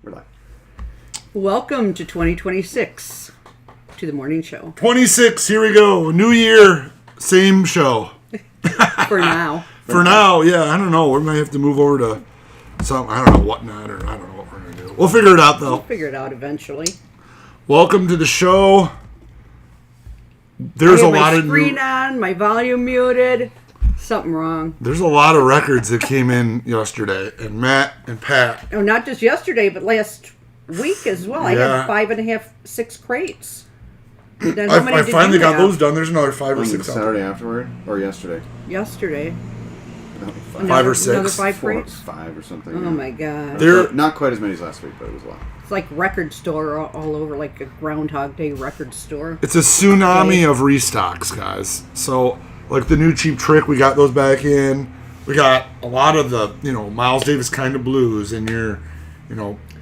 We're live. Welcome to 2026, to the morning show. 26, here we go. New year, same show. For now. For now, yeah, I don't know. We might have to move over to something, I don't know, whatnot, or I don't know what we're going to do. We'll figure it out, though. We'll figure it out eventually. Welcome to the show. There's I a have lot my of screen on, my volume muted. Something wrong. There's a lot of records that came in yesterday, and Matt and Pat. Oh, not just yesterday, but last week as well. I Yeah. had 5.5, 6 crates. Then how many I did finally you got have? those done. There's another 5 or On 6 out there. Saturday afterward or yesterday? Yesterday. No, Five or Another six. 5 Four, crates? 5 or something. Oh my god. There- Not quite as many as last week, but it was a lot. It's like record store all over, like a Groundhog Day record store. It's a tsunami of restocks, guys. So, like the new Cheap Trick, we got those back in. We got a lot of the, Miles Davis kind of blues and your,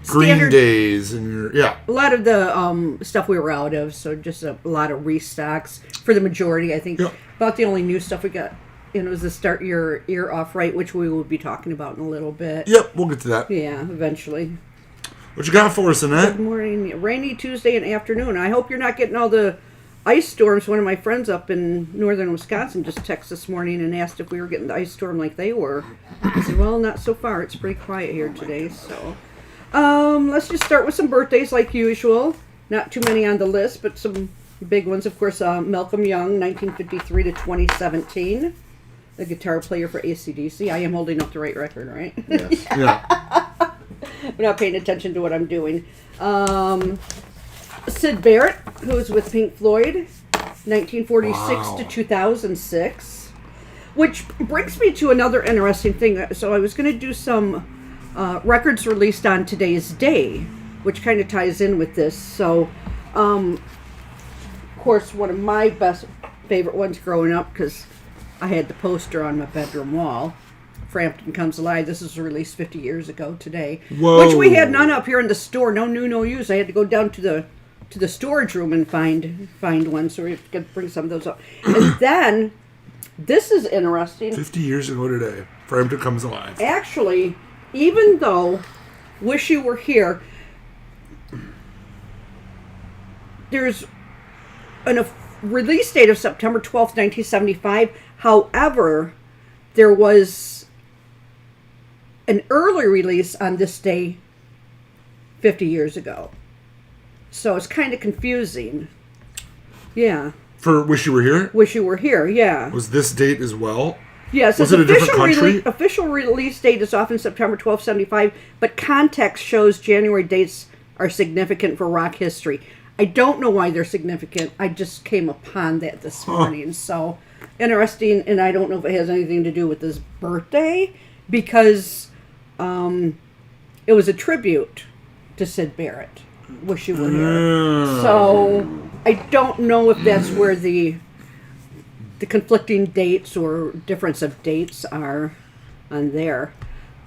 Green Standard- Days and your, yeah. A lot of the stuff we were out of, so just a lot of restocks for the majority. I think Yep. about the only new stuff we got, was the Start Your Ear Off Right, which we will be talking about in a little bit. Yep, we'll get to that. Yeah, eventually. What you got for us, Annette? Good morning. Rainy Tuesday and afternoon. I hope you're not getting all the ice storms. One of my friends up in northern Wisconsin just texted this morning and asked if we were getting the ice storm like they were. I said, well, not so far. It's pretty quiet here today, so... let's just start with some birthdays like usual. Not too many on the list, but some big ones. Of course, Malcolm Young, 1953 to 2017. The guitar player for AC/DC. I am holding up the right record, right? Yes. Yeah. I'm not paying attention to what I'm doing. Syd Barrett, who was with Pink Floyd, 1946 to 2006. Which brings me to another interesting thing. So I was going to do some records released on today's day, which kind of ties in with this. So, of course, one of my favorite ones growing up, because I had the poster on my bedroom wall, Frampton Comes Alive. This was released 50 years ago today. Whoa. Which we had none up here in the store. No new, no used. I had to go down to the storage room and find one. So we could bring some of those up. And then, this is interesting. 50 years ago today, Frampton Comes Alive. Actually, even though Wish You Were Here, there's a release date of September 12th, 1975. However, there was an early release on this day 50 years ago. So it's kind of confusing. Yeah. For Wish You Were Here? Wish You Were Here, yeah. Was this date as well? Yes, Was its it a different country? official release date is often September 1275, but context shows January dates are significant for rock history. I don't know why they're significant. I just came upon that this morning. So, interesting, and I don't know if it has anything to do with his birthday, because it was a tribute to Syd Barrett. Wish You Were Here. So, I don't know if that's where the conflicting dates or difference of dates are on there.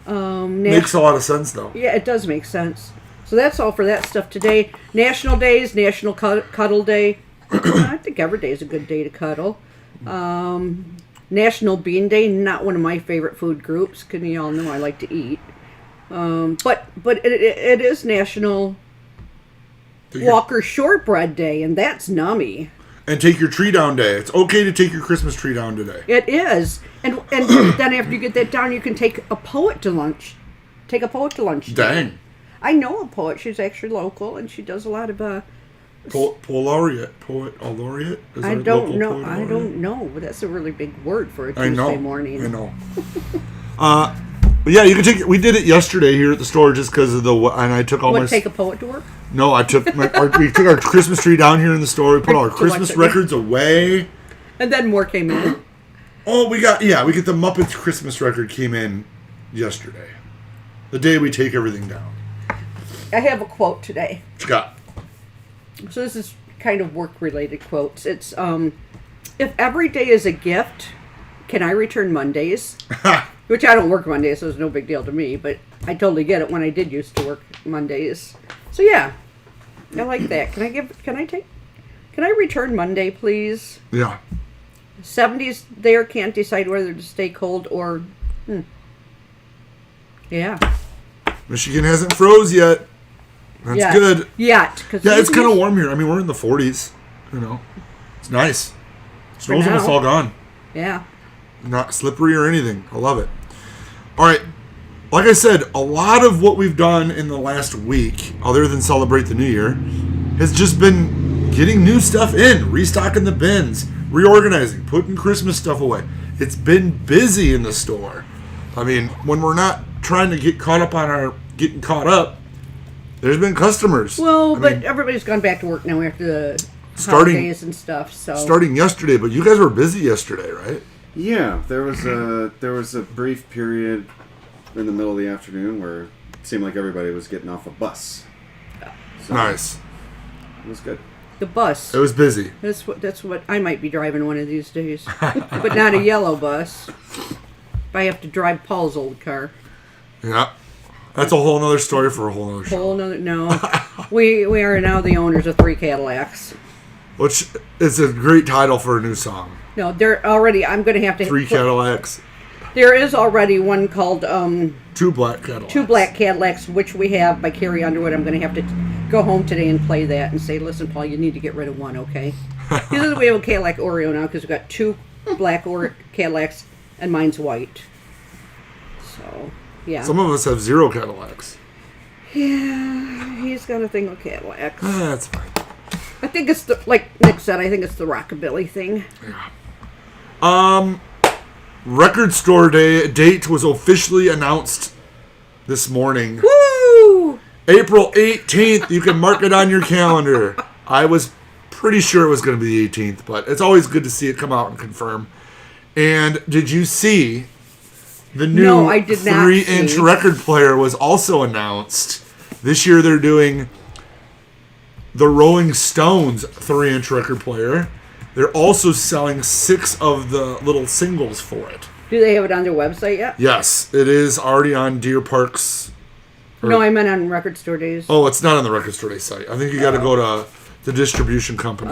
Makes a lot of sense, though. Yeah, it does make sense. So that's all for that stuff today. National days, National Cuddle Day. I think every day is a good day to cuddle. National Bean Day, not one of my favorite food groups, because you all know I like to eat. But it is National Walker Shortbread Day, and that's nummy. And take your tree down day. It's okay to take your Christmas tree down today. It is. And then after you get that down, you can take a poet to lunch. Take a poet to lunch. Dang. I know a poet. She's actually local, and she does a lot of... Poet laureate. Is I there a don't local know. poet I laureate? don't know. But that's a really big word for a I Tuesday know. morning. I know. But yeah, you can take it. We did it yesterday here at the store just because of and I took all my... Take a poet to work? No, I took we took our Christmas tree down here in the store. We put all our To Christmas watch it. records away. And then more came in. Oh, we get the Muppets Christmas record came in yesterday. The day we take everything down. I have a quote today. What you got? So this is kind of work-related quotes. It's, if every day is a gift, can I return Mondays? Which I don't work Mondays, so it's no big deal to me. But I totally get it when I did used to work Mondays. So yeah, I like that. Can I return Monday, please? Yeah. 70s there can't decide whether to stay cold or... Yeah. Michigan hasn't froze yet. That's Yet. good. Yet. Yeah, it's kind of warm here. I mean, we're in the 40s. You know, it's nice. Snow's almost now. all gone. Yeah. Not slippery or anything. I love it. All right. Like I said, a lot of what we've done in the last week, other than celebrate the new year, has just been getting new stuff in, restocking the bins, reorganizing, putting Christmas stuff away. It's been busy in the store. I mean, when we're not trying to get caught up on our getting caught up, there's been customers. Well, I but mean, everybody's gone back to work now after the Starting- holidays and stuff. So starting yesterday, but you guys were busy yesterday, right? Yeah, there was a brief period in the middle of the afternoon where it seemed like everybody was getting off a bus. So Nice. It was good. the bus. It was busy. That's what I might be driving one of these days, but not a yellow bus. I have to drive Paul's old car. Yeah. That's a whole nother story for a whole nother show. Whole nother no. we are now the owners of 3 Cadillacs. Which is a great title for a new song. No, they're already. I'm going to have to. 3 Cadillacs. There is already one called 2 black Cadillacs. 2 Black Cadillacs, which we have by Carrie Underwood. I'm going to have to go home today and play that and say, listen, Paul, you need to get rid of one, okay? Because we have a Cadillac Oreo now because we've got 2 black Cadillacs and mine's white. So, yeah. Some of us have 0 Cadillacs. Yeah, he's got a thing with Cadillacs. That's fine. I think it's like Nick said, I think it's the rockabilly thing. Record store day date was officially announced this morning. Woo! April 18th. You can mark it on your calendar. I was pretty sure it was going to be the 18th, but it's always good to see it come out and confirm. And did you see the new No, I did not 3-inch see. record player was also announced? This year they're doing the Rolling Stones 3-inch record player. They're also selling 6 of the little singles for it. Do they have it on their website yet? Yes, it is already on Deer Park's. No, I meant on Record Store Days. Oh, it's not on the Record Store Day site. I think you got to go to the distribution company.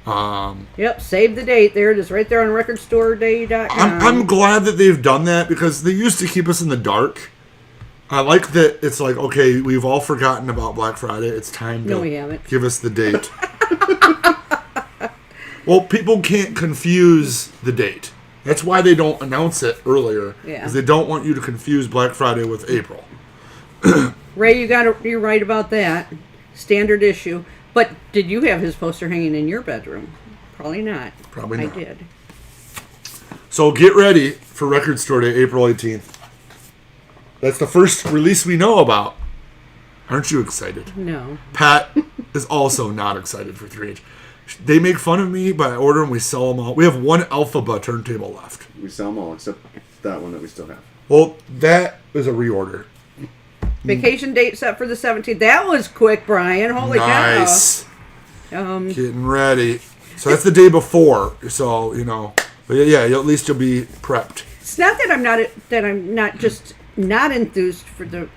Oh. Yep, save the date. There it is, right there on recordstoreday.com. I'm glad that they've done that because they used to keep us in the dark. I like that it's like, okay, we've all forgotten about Black Friday. It's time to No, we haven't. give us the date. Well, people can't confuse the date. That's why they don't announce it earlier. Yeah. Because they don't want you to confuse Black Friday with April. Ray, you're right about that. Standard issue. But did you have his poster hanging in your bedroom? Probably not. Probably not. I did. So get ready for Record Store Day, April 18th. That's the first release we know about. Aren't you excited? No. Pat is also not excited for 3-inch. They make fun of me, but I order them, we sell them all. We have 1 Alphaba turntable left. We sell them all except that one that we still have. Well, that is a reorder. Vacation date set for the 17th. That was quick, Brian. Holy Nice. cow. Getting ready. So that's the day before. So, you know. But yeah, at least you'll be prepped. It's not that I'm not just not enthused for the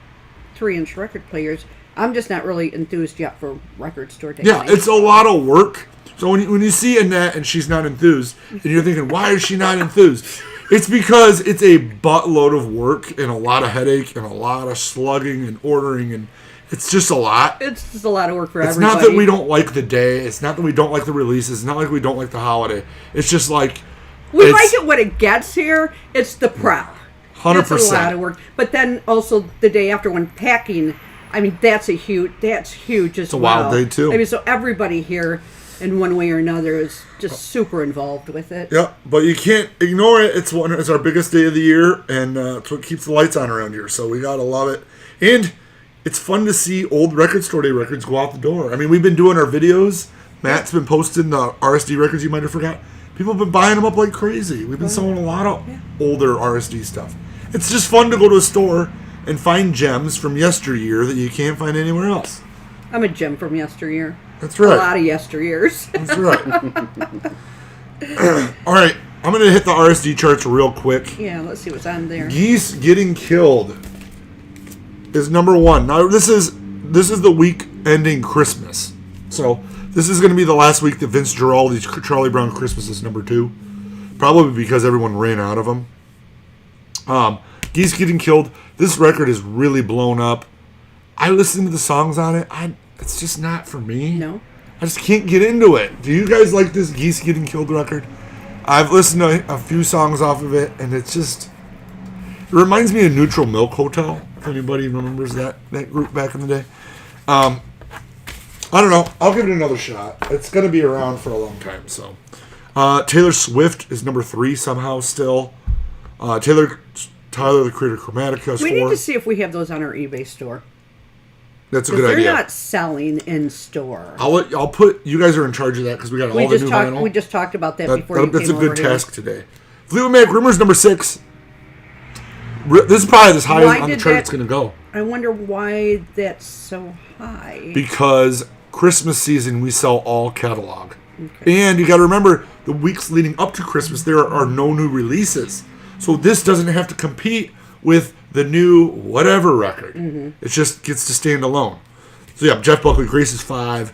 3-inch record players. I'm just not really enthused yet for Record Store Day. Yeah, it's a lot of work. So when you see Annette and she's not enthused, and you're thinking, why is she not enthused? It's because it's a buttload of work and a lot of headache and a lot of slugging and ordering, and it's just a lot. It's just a lot of work for It's everybody. not that we don't like the day. It's not that we don't like the releases. It's not like we don't like the holiday. It's just like We it's like it when it gets here. It's the prep. 100%. It's a lot of work. But then also the day after when packing, I mean, that's huge as a wild day, too. I mean, so everybody here in one way or another is just super involved with it. Yeah, but you can't ignore it. It's our biggest day of the year, and it's what keeps the lights on around here. So we gotta love it. And it's fun to see old Record Store Day records go out the door. I mean, we've been doing our videos. Matt's been posting the RSD records you might have forgot. People have been buying them up like crazy. We've been selling a lot of older RSD stuff. It's just fun to go to a store and find gems from yesteryear that you can't find anywhere else. I'm a gem from yesteryear. That's right. A lot of yesteryears. That's right. All right, I'm going to hit the RSD charts real quick. Yeah, let's see what's on there. Geese Getting Killed is number 1. Now, this is the week ending Christmas. So, this is going to be the last week that Vince Giraldi's Charlie Brown Christmas is number 2. Probably because everyone ran out of them. Geese Getting Killed. This record is really blown up. I listen to the songs on it. It's just not for me. No. I just can't get into it. Do you guys like this Geese Getting Killed record? I've listened to a few songs off of it, and it's just... It reminds me of Neutral Milk Hotel, if anybody remembers that group back in the day. I don't know. I'll give it another shot. It's going to be around for a long time, so... Taylor Swift is number 3 somehow still. Tyler, the creator of Chromatica, is 4. We need to see if we have those on our eBay store. That's a 'Cause good they're idea. not selling in store. I'll put... You guys are in charge of that because we got all the new vinyl. We just talked about that before you That's came a good over here. task today. Fleetwood Mac Rumors number 6. This is probably as high Why on the did chart that- it's going to go. I wonder why that's so high. Because Christmas season, we sell all catalog. Okay. And you got to remember, the weeks leading up to Christmas, there are no new releases. So this doesn't have to compete with the new whatever record. Mm-hmm. It just gets to stand alone. So yeah, Jeff Buckley, Grace is 5.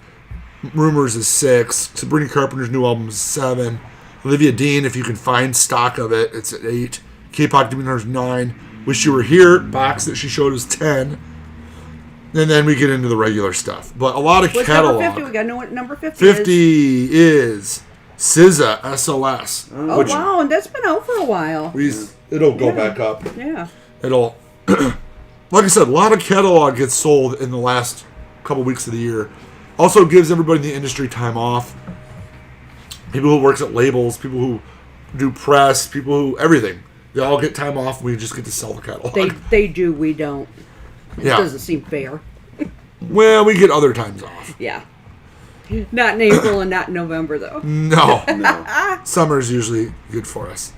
Rumors is 6. Sabrina Carpenter's new album is 7. Olivia Dean, if you can find stock of it, it's at 8. K-Pop Demon is 9. Wish You Were Here box that she showed is 10. And then we get into the regular stuff. But a lot of What's catalog. number 50? We got to know what number 50 is. 50 is SZA, SOS. Oh, wow. And that's been out for a while. It'll go back up. Yeah. It'll... like I said, a lot of catalog gets sold in the last couple weeks of the year. Also gives everybody in the industry time off. People who works at labels, people who do press, people who... Everything. They all get time off. We just get to sell the catalog. They do. We don't. It Yeah. doesn't seem fair. Well, we get other times off. Yeah. Not in April and not in November, though. No. No. Summer's usually good for us.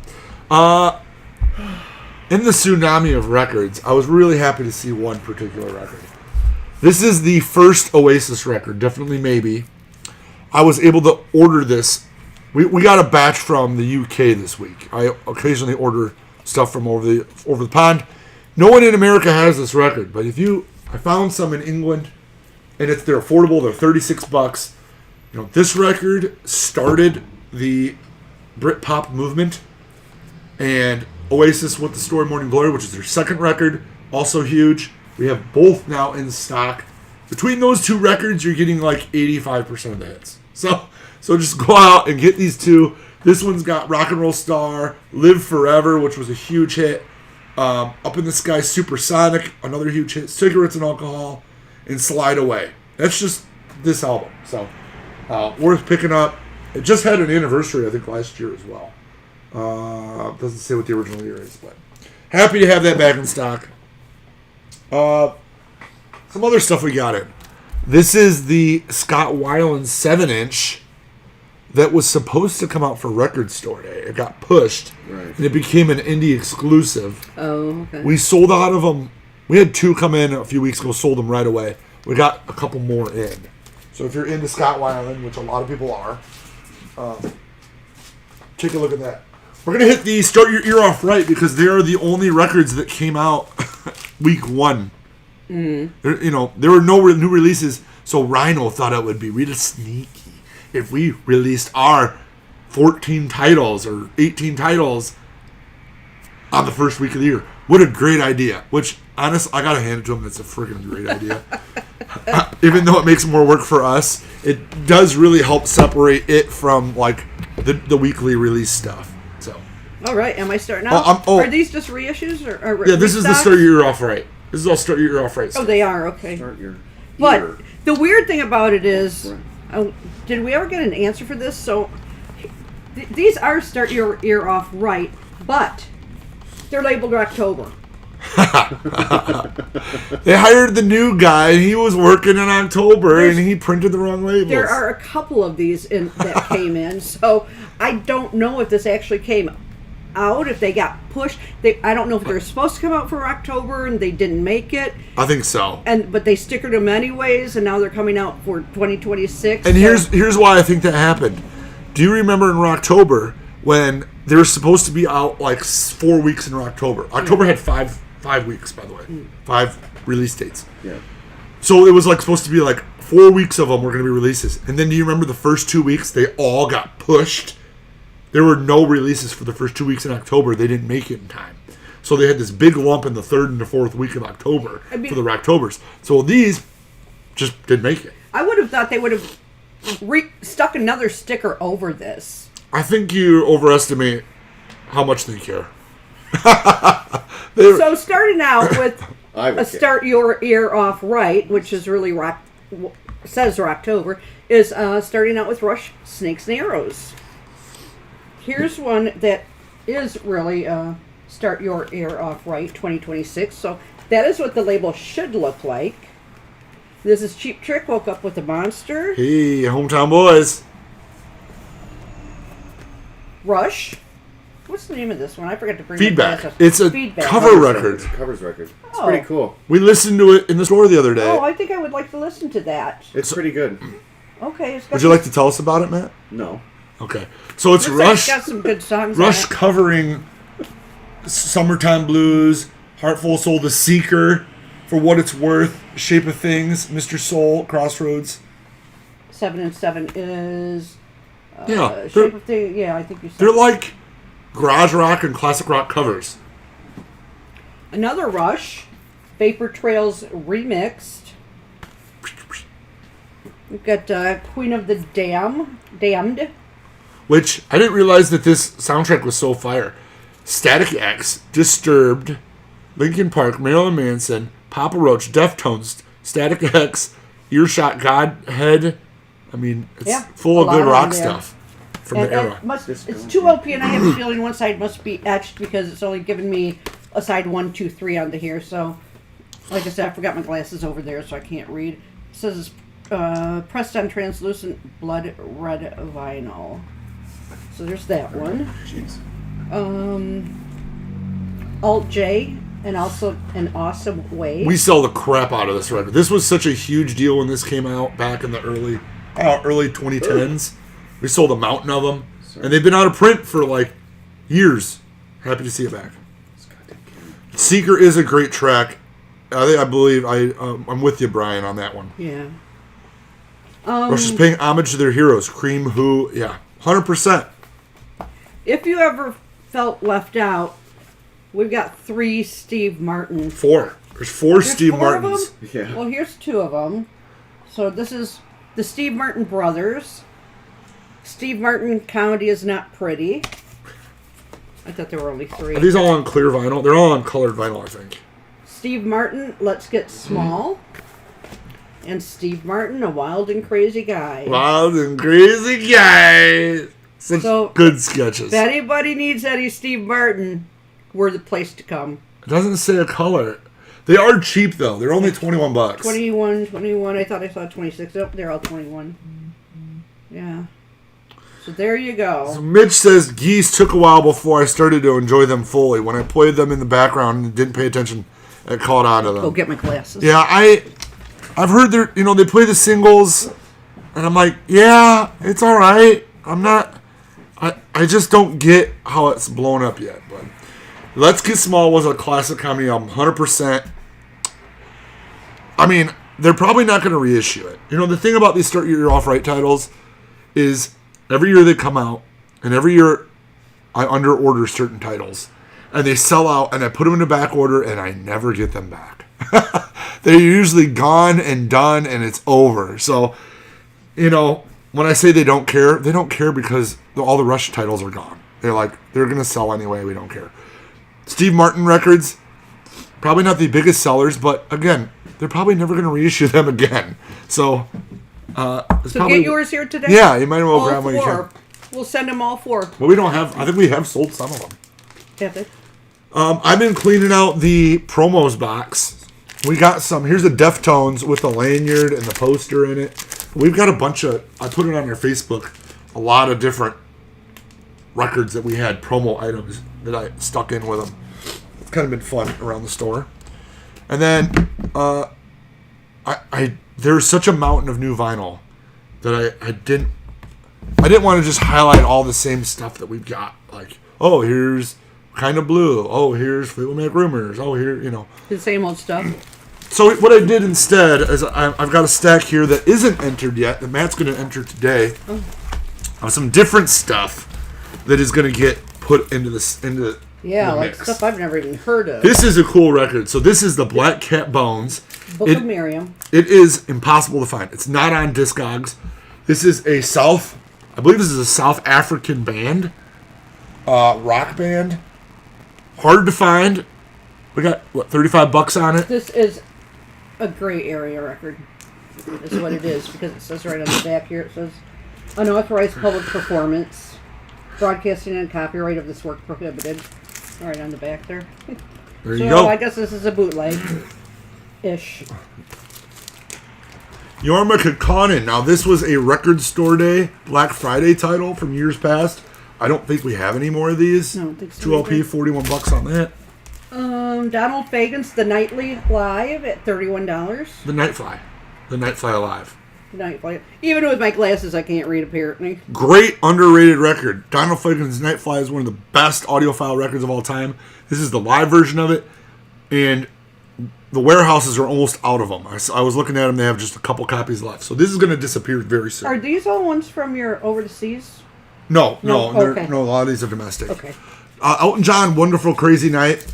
In the tsunami of records, I was really happy to see one particular record. This is the first Oasis record, Definitely Maybe. I was able to order this. We got a batch from the UK this week. I occasionally order stuff from over the pond. No one in America has this record, but I found some in England, and they're affordable. They're $36. You know, this record started the Britpop movement, and Oasis with the Story Morning Glory, which is their second record, also huge. We have both now in stock. Between those two records, you're getting like 85% of the hits. So just go out and get these two. This one's got Rock and Roll Star, Live Forever, which was a huge hit. Up in the Sky, Supersonic, another huge hit. Cigarettes and Alcohol, and Slide Away. That's just this album. So worth picking up. It just had an anniversary, I think, last year as well. Doesn't say what the original year is, but happy to have that back in stock. Some other stuff we got in. This is the Scott Weiland 7-inch that was supposed to come out for Record Store Day. It got pushed, Right. and it became an indie exclusive. Oh, okay. We sold out of them. We had 2 come in a few weeks ago, sold them right away. We got a couple more in. So if you're into Scott Weiland, which a lot of people are, take a look at that. We're going to hit the Start Your Ear Off Right because they are the only records that came out week 1. There, there were no new releases, so Rhino thought it would be really sneaky if we released our 14 titles or 18 titles on the first week of the year. What a great idea. Which, honestly, I got to hand it to him. It's a freaking great idea. Even though it makes more work for us, it does really help separate it from, like, the weekly release stuff. So, All right. Am I starting out? Are these just reissues? Or yeah, this is the restocks? Start Your Ear Off Right. This is all Start Your Ear Off Right Oh, stuff. they are. Okay. Start your But ear. the weird thing about it is, Right. did we ever get an answer for this? So these are Start Your Ear Off Right, but they're labeled October. They hired the new guy, and he was working in October, and he printed the wrong labels. There are a couple of these that came in, so I don't know if this actually came out, if they got pushed. I don't know if they're supposed to come out for October and they didn't make it, I think so. but they stickered them anyways, and now they're coming out for 2026. And so- here's why I think that happened. Do you remember in October when they were supposed to be out like 4 weeks in October? October had five weeks, by the way, 5 release dates. Yeah. So it was like supposed to be like 4 weeks of them were going to be releases. And then do you remember the first 2 weeks they all got pushed? There were no releases for the first 2 weeks in October. They didn't make it in time. So they had this big lump in the 3rd and the 4th week of October I mean- for the Rocktobers. So these just didn't make it. I would have thought they would have stuck another sticker over this. I think you overestimate how much they care. So starting out with I would a Start Your Ear Off Right, which is really says Rocktober, is starting out with Rush Snakes and Arrows. Here's one that is really Start Your Ear Off Right 2026. So that is what the label should look like. This is Cheap Trick, Woke Up with a Monster. Hey, hometown boys. Rush. What's the name of this one? I forgot to bring Feedback. my glasses. It's a Feedback. cover record. Covers record. It's Oh. pretty cool. We listened to it in the store the other day. Oh, I think I would like to listen to that. It's pretty good. Okay. It's got Would you like to tell us about it, Matt? No. Okay. So it's looks like Rush. it's got some good songs. Rush on it. covering Summertime Blues, Heart Full of Soul, The Seeker, For What It's Worth, Shape of Things, Mr. Soul, Crossroads. 7 and 7 is Yeah, Shape of Thing. Yeah, I think you said. they're like garage rock and classic rock covers. Another Rush, Vapor Trails remixed. We've got Queen of the Damned. Which I didn't realize that this soundtrack was so fire. Static X, Disturbed, Linkin Park, Marilyn Manson, Papa Roach, Deftones, Static X, Earshot, Godhead. I mean, it's Yeah, full a of good lot rock on there. stuff from And the era. it's 2 LP, and I have a feeling one side must be etched because it's only given me a side 1, 2, 3 onto here. So, like I said, I forgot my glasses over there, so I can't read. It says it's pressed on translucent blood red vinyl. So there's that one. Jeez. Alt J, and also An Awesome Way. We sell the crap out of this record. This was such a huge deal when this came out back in the early 2010s. We sold a mountain of them, and they've been out of print for like years. Happy to see it back. Seeker is a great track. I believe I'm with you, Brian, on that one. Yeah. Rush is paying homage to their heroes. Cream, Who, yeah, 100%. If you ever felt left out, we've got 3 Steve Martin. 4. There's 4 There's Steve 4 of Martins. them? Yeah. Well, here's 2 of them. So this is the Steve Martin brothers. Steve Martin, Comedy Is Not Pretty. I thought there were only 3. Are these all on clear vinyl? They're all on colored vinyl, I think. Steve Martin, Let's Get Small. And Steve Martin, A Wild and Crazy Guy. Wild and crazy guy. Such So, good sketches. If anybody needs any Steve Martin, we're the place to come. It doesn't say a color. They are cheap though. They're only $21. 21. I thought I saw 26. Oh, they're all 21. Yeah. So there you go. Mitch says Geese took a while before I started to enjoy them fully. When I played them in the background and didn't pay attention, it caught on to them. Go get my glasses. Yeah, I've heard they play the singles, and I'm like, yeah, it's all right. I just don't get how it's blown up yet. But Let's Get Small was a classic comedy album, 100%. I mean, they're probably not going to reissue it. The thing about these Start Your Ear Off Right titles is every year they come out, and every year I under-order certain titles, and they sell out, and I put them in the back order, and I never get them back. They're usually gone and done, and it's over. So, when I say they don't care because all the Rush titles are gone. They're going to sell anyway, we don't care. Steve Martin records, probably not the biggest sellers, but again, they're probably never going to reissue them again. So, Get yours here today? Yeah, you might as well All grab what you 4. can. We'll send them all 4. Well, we don't have, I think we have sold some of them. Have they? I've been cleaning out the promos box. We got some. Here's the Deftones with the lanyard and the poster in it. We've got a bunch of, I put it on our Facebook, a lot of different records that we had, promo items that I stuck in with them. It's kind of been fun around the store. And then there's such a mountain of new vinyl that I didn't want to just highlight all the same stuff that we've got. Like, oh, here's Kind of Blue. Oh, here's Fleetwood Mac Rumors. Oh, here, The same old stuff. So what I did instead is I've got a stack here that isn't entered yet, that Matt's going to enter today. Of some different stuff that is going to get put into Yeah, the like mix. stuff I've never even heard of. This is a cool record. So this is the Black Cat Bones. Book of Miriam. It is impossible to find. It's not on Discogs. This is I believe this is a South African band, rock band. Hard to find. We got what, $35 on it. This is a gray area record. Is what it is, because it says right on the back here, it says unauthorized public performance, broadcasting and copyright of this work prohibited. Right on the back there. There So you go. I guess this is a bootleg. Ish. Yorma Kekkonen. Now this was a Record Store Day Black Friday title from years past. I don't think we have any more of these. I don't think so 2 LP, either. $41 on that. Donald Fagen's The Nightly Live at $31. The Nightfly. The Nightfly Alive. Nightfly. Even with my glasses, I can't read apparently. Great underrated record. Donald Fagen's Nightfly is one of the best audiophile records of all time. This is the live version of it, and the warehouses are almost out of them. I was looking at them; they have just a couple copies left. So this is going to disappear very soon. Are these all ones from your over the seas? No, Okay. no. A lot of these are domestic. Okay. Elton John, Wonderful Crazy Night.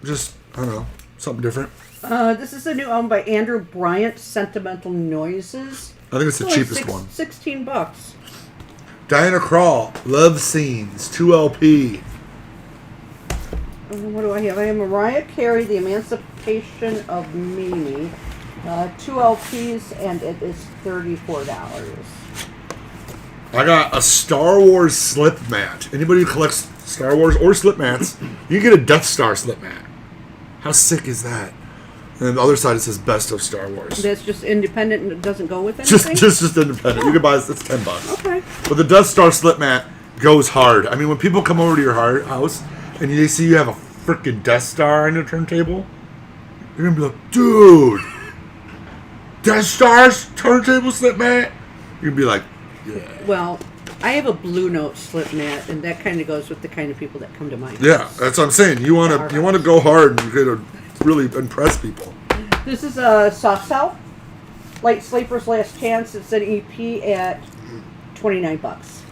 Just I don't know, something different. This is a new album by Andrew Bryant, Sentimental Noises. I think it's the Only cheapest one. $16. Diana Krall, Love Scenes, 2 LP. What do I have? I have Mariah Carey, The Emancipation of Mimi. 2 LPs, and it is $34. I got a Star Wars slip mat. Anybody who collects Star Wars or slip mats, you can get a Death Star slip mat. How sick is that? And then the other side it says Best of Star Wars. That's just independent and it doesn't go with anything? Just independent. You can buy it's $10. Okay. But the Death Star slip mat goes hard. I mean, when people come over to your house and they see you have a freaking Death Star on your turntable, you're gonna be like, dude, Death Star's turntable slip mat. You're gonna be like, yeah. Well, I have a Blue Note slip mat, and that kind of goes with the kind of people that come to my house. Yeah, that's what I'm saying. You wanna go hard and you're gonna really impress people. This is a Soft Cell. Light Sleeper's Last Chance. It's an EP at $29.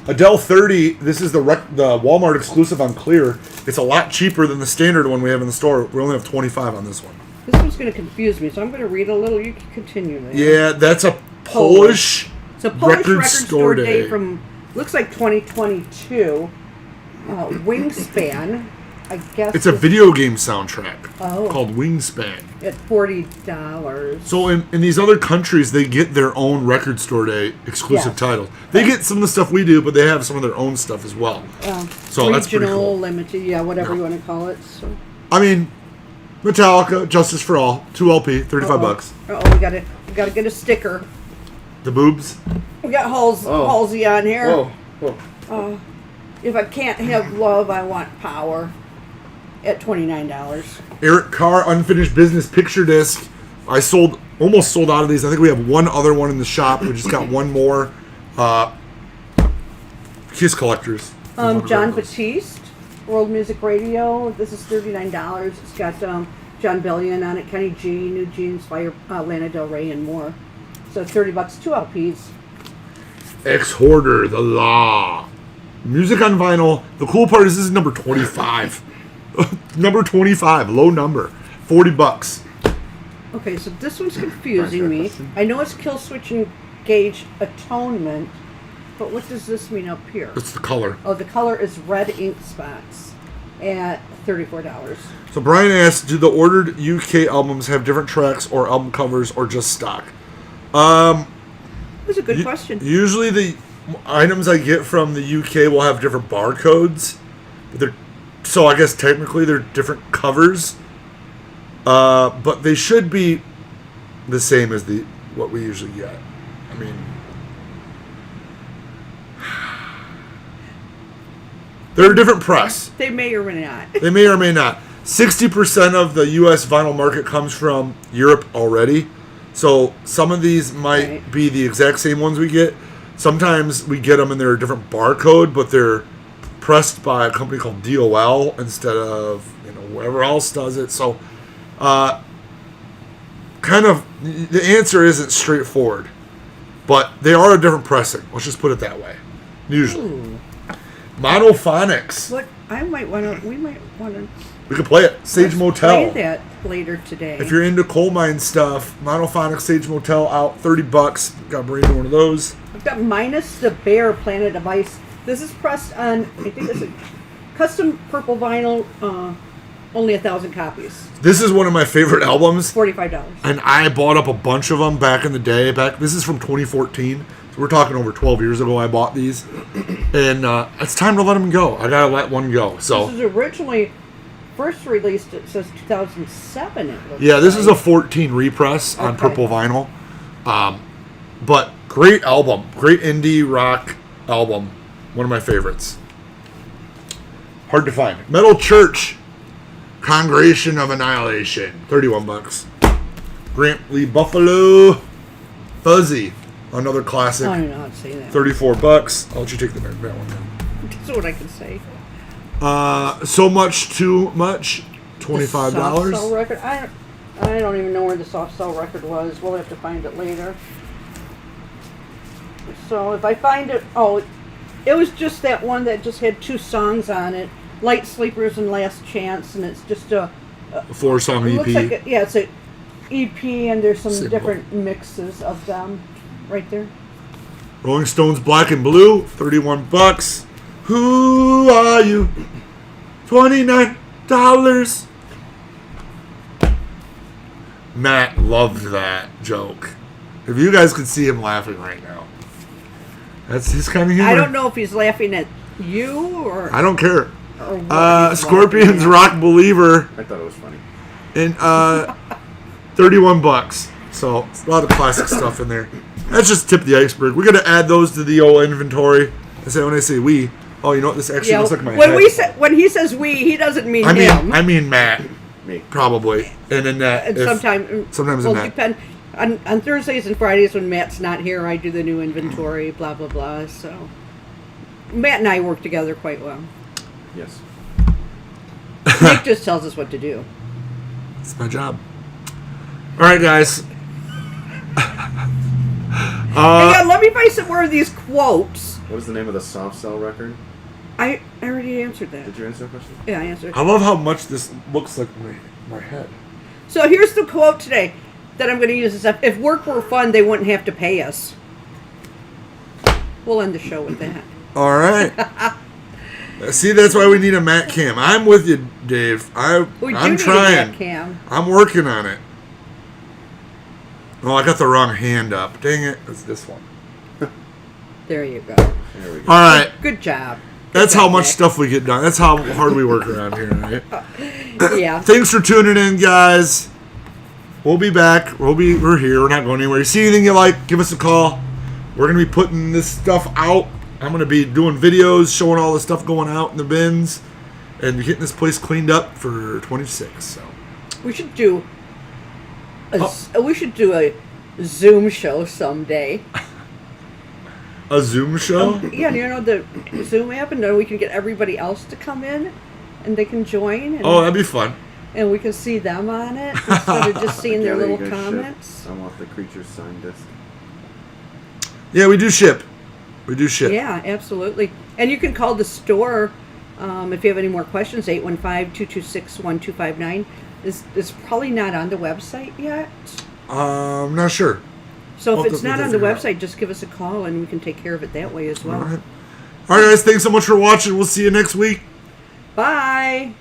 Adele 30. This is the Walmart exclusive on Clear. It's a lot cheaper than the standard one we have in the store. We only have 25 on this one. This one's going to confuse me, so I'm going to read a little. You can continue there. Yeah, that's a Polish, It's a Polish record store day. day from, looks like 2022. Wingspan. I guess It's a video game soundtrack called Wingspan. at $40. So in these other countries, they get their own record store day exclusive Yes. titles. They get some of the stuff we do, but they have some of their own stuff as well. So that's pretty Regional, cool. limited, yeah, whatever you want to call it. So. I mean, Metallica, Justice for All, 2 LP, $35. We gotta get a sticker. The boobs. We got Halsey on here. Whoa. If I can't have love, I want power. At $29. Eric Carr, Unfinished Business picture disc. I almost sold out of these. I think we have one other one in the shop. We just got one more. Kiss collectors. John Batiste, World Music Radio. This is $39. It's got John Bellion on it, Kenny G, New Jeans, Fire, Lana Del Rey, and more. So $30, 2 LPs. Ex Hoarder, The Law. Music on vinyl. The cool part is this is number 25. Number 25, low number. $40. Okay, so this one's confusing me. I know it's Kill Switch Engage Atonement, but what does this mean up here? It's the color. Oh, the color is red ink spots at $34. So Brian asked, do the ordered UK albums have different tracks or album covers or just stock? That's a good question. Usually the items I get from the UK will have different barcodes. So I guess technically they're different covers. But they should be the same as what we usually get. I mean, they're a different press. They may or may not. They may or may not. 60% of the U.S. vinyl market comes from Europe already. So some of these might be the exact same ones we get. Sometimes we get them and they're a different barcode, but they're pressed by a company called DOL instead of whoever else does it. So kind of the answer isn't straightforward, but they are a different pressing. Let's just put it that way. Usually. Ooh. Monophonics. What I might want to. We might want to. We could play it. Sage Motel. Play that later today. If you're into coal mine stuff, Monophonics Sage Motel out $30. Got Brandon one of those. I've got Minus the Bear Planet of Ice. This is pressed on. I think it's a custom purple vinyl. Only 1,000 copies. This is one of my favorite albums. $45. And I bought up a bunch of them back in the day. This is from 2014. So we're talking over 12 years ago I bought these. And it's time to let them go. I got to let one go. So This is originally first released, it says 2007. It looks yeah, this is a like. 14 repress on Okay. purple vinyl. But great album. Great indie rock album. One of my favorites. Hard to find. Metal Church. Congregation of Annihilation. $31. Grant Lee Buffalo. Fuzzy. Another classic. I don't know how to say that. $34. I'll let you take that one down. That's what I can say. So Much Too Much. The $25. soft cell record. I don't even know where the soft cell record was. We'll have to find it later. So if I find it, it was just that one that just had 2 songs on it, Light Sleepers and Last Chance, and it's just a 4-song it EP. looks like it's a EP, and there's some Simple. different mixes of them right there. Rolling Stones Black and Blue, $31. Who are you? $29. Matt loved that joke. If you guys could see him laughing right now. That's his kind of humor. I don't know if he's laughing at you or. I don't care. or what he's Scorpions laughing at. Rock Believer I thought it was funny. and $31. So a lot of classic stuff in there. That's just tip of the iceberg. We're gonna add those to the old inventory. When I say we, oh, you know what? This actually Yeah, looks like my when head. when he says we, he doesn't mean I him. mean Matt, Me. probably, and then that. And sometimes well, well, depend on Thursdays and Fridays when Matt's not here, I do the new inventory, blah blah blah. So Matt and I work together quite well. Yes. Nick just tells us what to do. It's my job. All right, guys. Hang on, let me find some more of these quotes. What was the name of the soft cell record? I already answered that. Did you answer that question? Yeah, I answered. I love how much this looks like my head. So here's the quote today that I'm going to use. If work were fun, they wouldn't have to pay us. We'll end the show with that. All right. See, that's why we need a Matt Cam. I'm with you, Dave. We do I'm need trying. a Matt Cam. I'm working on it. Oh, I got the wrong hand up. Dang it. It's this one. There you go. There we go. All right. Good job. That's Good how job, much Nick. stuff we get done. That's how hard we work around here, right? Yeah. Thanks for tuning in, guys. We'll be back. We're here. We're not going anywhere. You see anything you like, give us a call. We're going to be putting this stuff out. I'm going to be doing videos showing all the stuff going out in the bins and getting this place cleaned up for 26. So We should do a Zoom show someday. a Zoom show? Yeah, you know the Zoom app, and then we can get everybody else to come in, and they can join, and, Oh, that'd be fun. and we can see them on it instead of just seeing their Together you little guys comments. ship. I want the Creatures signed disc. Yeah, we do ship. We do ship. Yeah, absolutely. And you can call the store if you have any more questions, 815-226-1259. It's probably not on the website yet. I'm not sure. So We'll if it's have to not on the figure it out. website, just give us a call and we can take care of it that way as well. All right. All right, guys. Thanks so much for watching. We'll see you next week. Bye.